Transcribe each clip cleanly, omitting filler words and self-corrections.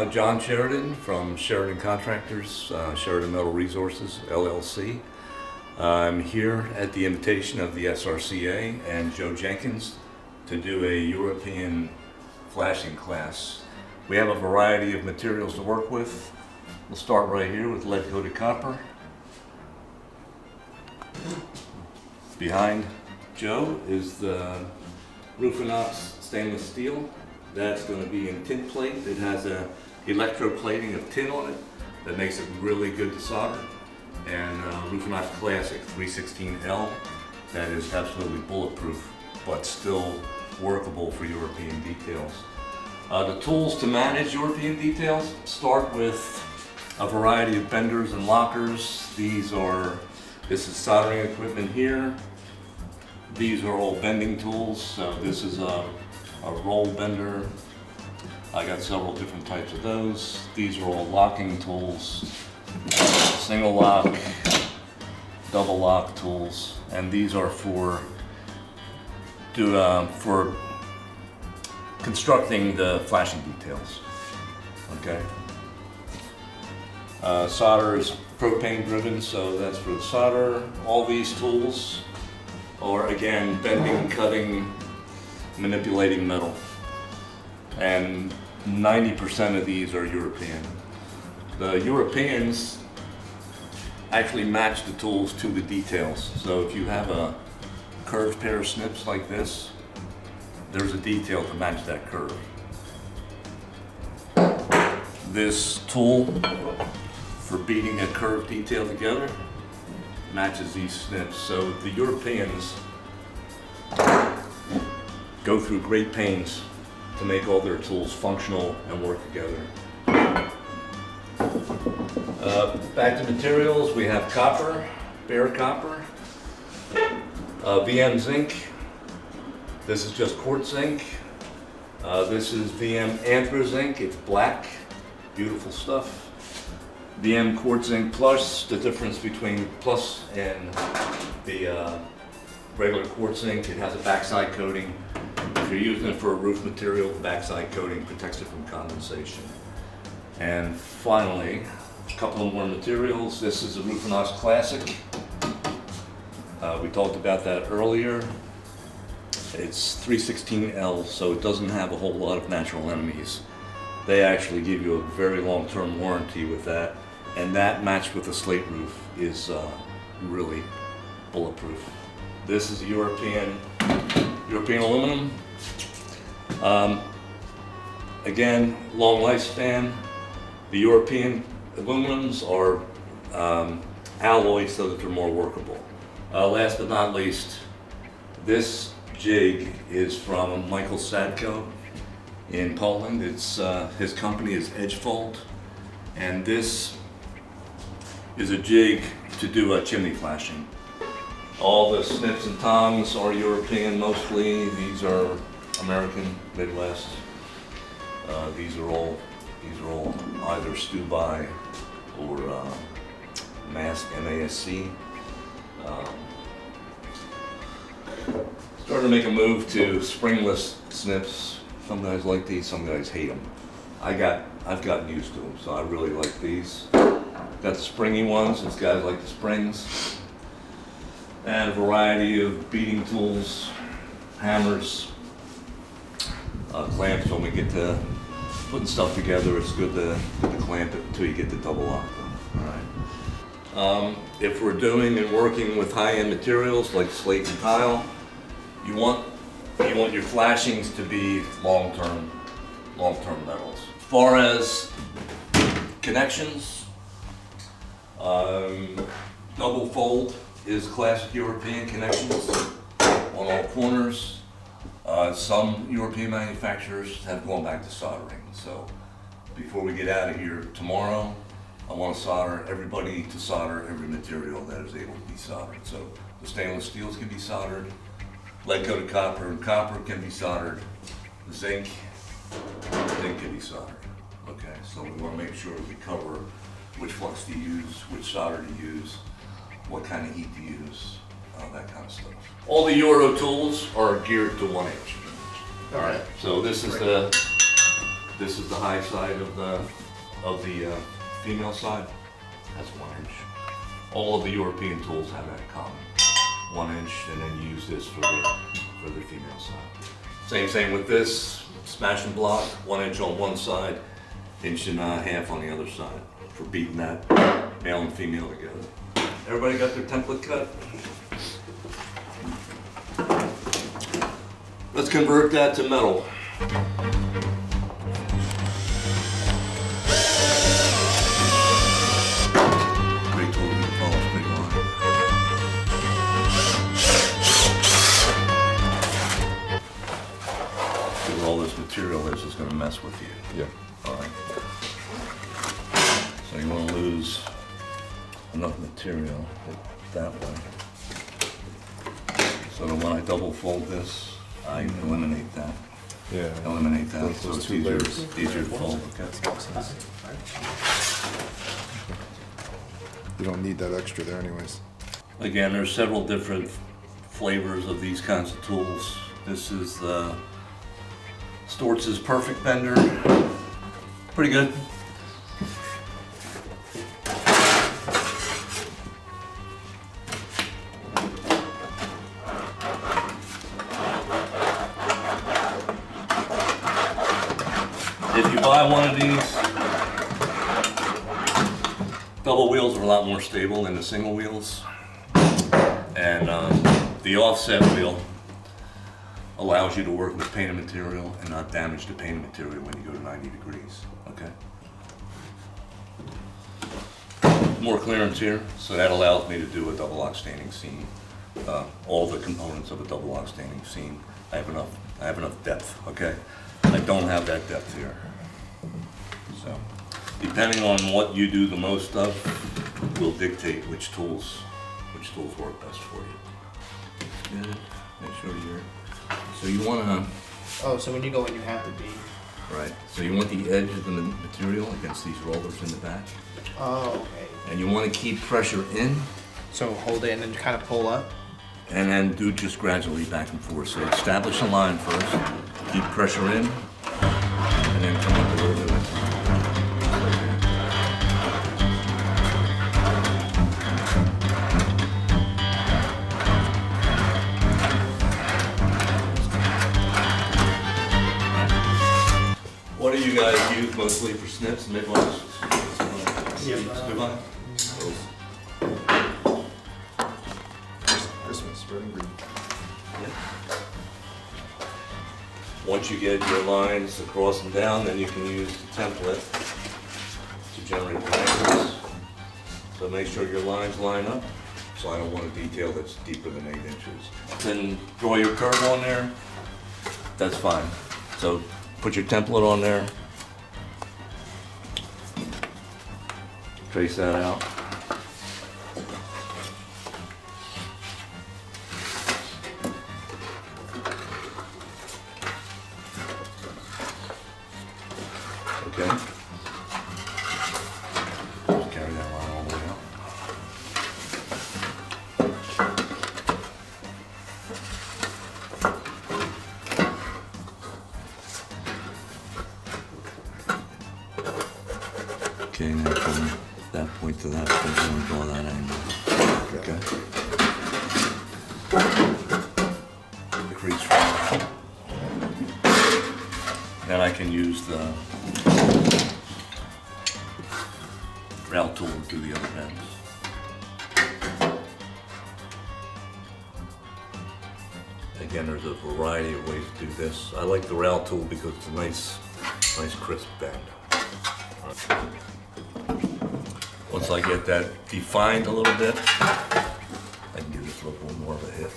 John Sheridan from Sheridan Contractors, Sheridan Metal Resources, LLC. I'm here at the invitation of the SRCA and Joe Jenkins to do a European flashing class. We have a variety of materials to work with. We'll start right here with lead-coated copper. Behind Joe is the roof inox stainless steel. That's going to be in tin plate. It has a electroplating of tin on it that makes it really good to solder. And Roof Inox Classic 316L that is absolutely bulletproof but still workable for European details. The tools to manage European details start with a variety of benders and lockers. This is soldering equipment here. These are all bending tools. So this is a roll bender. I got several different types of those. These are all locking tools, single lock, double lock tools, and these are for constructing the flashing details. Okay. Solder is propane driven, so that's for the solder. All these tools are again bending, cutting, manipulating metal, and 90% of these are European. The Europeans actually match the tools to the details. So if you have a curved pair of snips like this, there's a detail to match that curve. This tool for beating a curved detail together matches these snips. So the Europeans go through great pains to make all their tools functional and work together. Back to materials, we have copper, bare copper, VM zinc. This is just quartz zinc. This is VM anthracite, it's black, beautiful stuff. VM quartz zinc plus, the difference between plus and the regular quartz zinc, it has a backside coating. If you're using it for a roof material, the backside coating protects it from condensation. And finally, a couple of more materials. This is a Roof Inox Classic. We talked about that earlier. It's 316L, so it doesn't have a whole lot of natural enemies. They actually give you a very long-term warranty with that, and that matched with the slate roof is really bulletproof. This is European aluminum. Again, long lifespan. The European aluminums are alloyed so that they're more workable. Last but not least, this jig is from Michael Sadko in Poland. His company is Edgefold, and this is a jig to do chimney flashing. All the snips and tongs are European mostly. These are American, Midwest. These are all either Stubai or Mask, M-A-S-C. Starting to make a move to springless snips. Some guys like these, some guys hate them. I've gotten used to them, so I really like these. Got the springy ones, since guys like the springs. And a variety of beating tools, hammers, clamps. When we get to putting stuff together, it's good to clamp it until you get the double lock them. All right. If we're doing and working with high-end materials like slate and tile, you want your flashings to be long-term metals. As far as connections, double fold is classic European connections on all corners. Some European manufacturers have gone back to soldering. So before we get out of here tomorrow, I want to solder everybody to solder every material that is able to be soldered. So the stainless steels can be soldered, lead-coated copper and copper can be soldered, zinc can be soldered. Okay, so we want to make sure we cover which flux to use, which solder to use, what kind of heat to use, that kind of stuff. All the Euro tools are geared to 1 inch. All right, so this is the This is the high side of the female side. That's 1 inch. All of the European tools have that in common. 1 inch, and then you use this for the female side. Same with this. Smash and block, 1 inch on one side, 1.5 inches on the other side for beating that male and female together. Everybody got their template cut? Let's convert that to metal. Great tool, you can follow a straight line. See where all this material is going to mess with you. Yeah. All right. So you want to lose enough material that way. So that when I double fold this, I eliminate that. Yeah. Eliminate that. Those So it's two easier, layers. easier to fold. You don't need that extra there anyways. Again, there's several different flavors of these kinds of tools. This is the Stortz's Perfect Bender. Pretty good. If you buy one of these, double wheels are a lot more stable than the single wheels. And the offset wheel allows you to work with painted material and not damage the painted material when you go to 90 degrees, okay? More clearance here, so that allows me to do a double lock standing seam. All the components of a double lock standing seam. I have enough depth, okay? I don't have that depth here. So, depending on what you do the most of, will dictate which tools work best for you. Good. Make sure you're. So you want to. Oh, so when you go in, you have to be. Right. So you want the edge of the material against these rollers in the back, Oh, okay. and you want to keep pressure in, So hold it and then kind of pull up. and then do just gradually back and forth. So establish a line first, keep pressure in, and then come up a little bit. What do you guys use mostly for snips and midlines? Midline? Christmas, red and green. Once you get your lines across and down, then you can use the template to generate the angles. So make sure your lines line up. So I don't want a detail that's deeper than 8 inches. Then draw your curve on there. That's fine. So put your template on there. Trace that out. Okay. Just carry that line all the way out. Okay, now from that point to that point, I'm gonna draw that angle. Okay. The crease from. Then I can use the route tool to do the other bends. Again, there's a variety of ways to do this. I like the route tool because it's a nice crisp bend. Once I get that defined a little bit, I can give this a little more of a hit.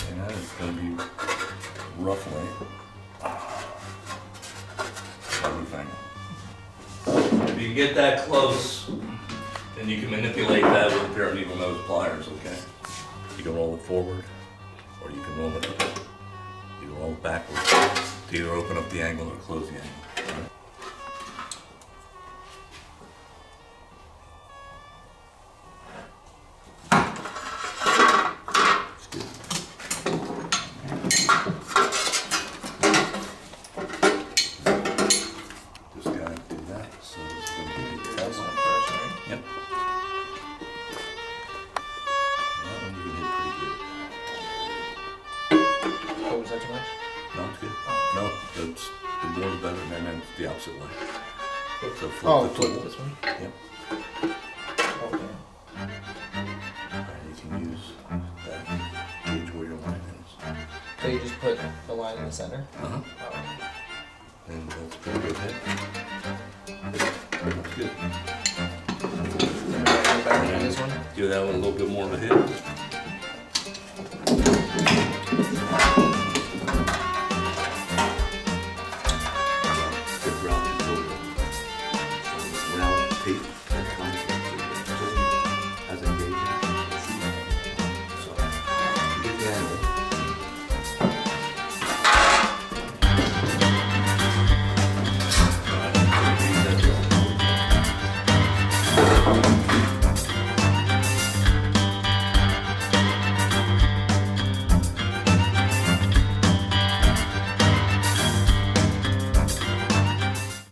And that is going to be roughly everything. If you can get that close, then you can manipulate that with a pair of needle nose pliers, okay? You can roll it forward, or you can roll it backwards to either open up the angle or close the angle. opposite way. So flip Oh, the tool. flip this one. Yep. Okay. And you can use that gauge where your line is. So you just put the line in the center. Uh-huh. Oh. And that's a pretty good hit. That's good. Go back to this one. Give that one a little bit more of a hit. Good round control. Round tape.